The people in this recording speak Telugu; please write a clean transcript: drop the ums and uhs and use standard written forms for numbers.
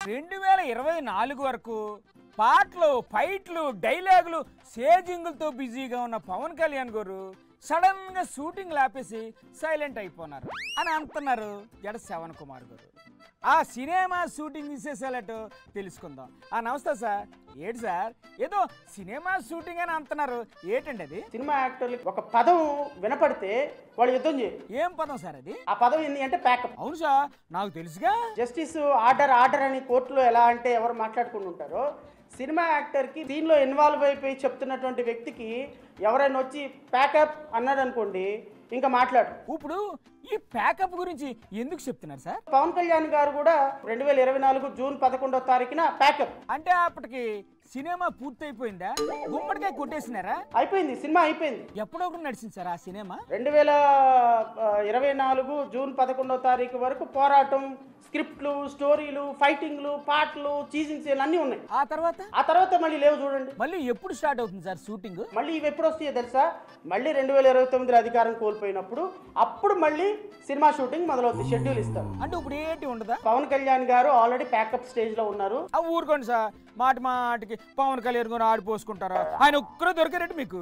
2024 వరకు పాటలు, ఫైట్లు, డైలాగులు, సేజింగులతో బిజీగా ఉన్న పవన్ కళ్యాణ్ గారు సడన్ గా షూటింగ్ ఆపేసి సైలెంట్ అయిపోయినారు అని అంటున్నారు జడ శ్రవణ్ కుమార్ గారు. ఆ సినిమా షూటింగ్ విశేషాలటో తెలుసుకుందాం. నమస్తే సార్. ఏంటి సార్ ఏదో సినిమా షూటింగ్ అని అంటున్నారు, ఏంటండి అది? సినిమా యాక్టర్లకి ఒక పదం వినపడితే వాళ్ళు యుద్ధం చేయరు. ఏం పదం సార్ అది? ఆ పదం ఏంటి అంటే ప్యాకప్. అవును సార్, నాకు తెలుసుగా. జస్టిస్ ఆర్డర్ ఆర్డర్ అని కోర్టులో ఎలా అంటే ఎవరు మాట్లాడుకుంటూ ఉంటారో, సినిమా యాక్టర్కి దీనిలో ఇన్వాల్వ్ అయిపోయి చెప్తున్నటువంటి వ్యక్తికి ఎవరైనా వచ్చి ప్యాకప్ అన్నాడు అనుకోండి, ఇంకా మాట్లాడు. ఇప్పుడు ఈ ప్యాకప్ గురించి ఎందుకు చెప్తున్నారు సార్? పవన్ కళ్యాణ్ గారు కూడా 2024 జూన్ 11వ తారీఖున ప్యాకప్ అంటే అప్పటికి సినిమా పూర్తయిపోయిందా? గుమ్మడికాయ కొట్టేసినారా? అయిపోయింది, సినిమా అయిపోయింది. ఎప్పుడొకరు నడిచింది సార్ ఆ సినిమా? 2024 జూన్ 11వ తారీఖు వరకు పోరాటం, స్క్రిప్ట్లు, స్టోరీలు, ఫైటింగ్లు, పాటలు, చీజింగ్ సీన్లు అన్నీ ఉన్నాయి. ఆ తర్వాత మళ్ళీ లేవు చూడండి. మళ్ళీ ఎప్పుడు స్టార్ట్ అవుతుంది సార్ షూటింగ్? మళ్ళీ ఇవి ఎప్పుడు వస్తాయో తెలుసా? మళ్ళీ 2029 అధికారం కోల్పోయినప్పుడు అప్పుడు మళ్ళీ సినిమా షూటింగ్ మొదలవుతుంది. షెడ్యూల్ ఇస్తారు. అంటే ఇప్పుడు ఏంటి ఉండదా? పవన్ కళ్యాణ్ గారు ఆల్రెడీ ప్యాకప్ స్టేజ్ లో ఉన్నారు. ఊరుకోండి సార్, మాటికి పవన్ కళ్యాణ్ గారు ఆడిపోసుకుంటారా? ఆయన ఒక్కరూ దొరికారంటే మీకు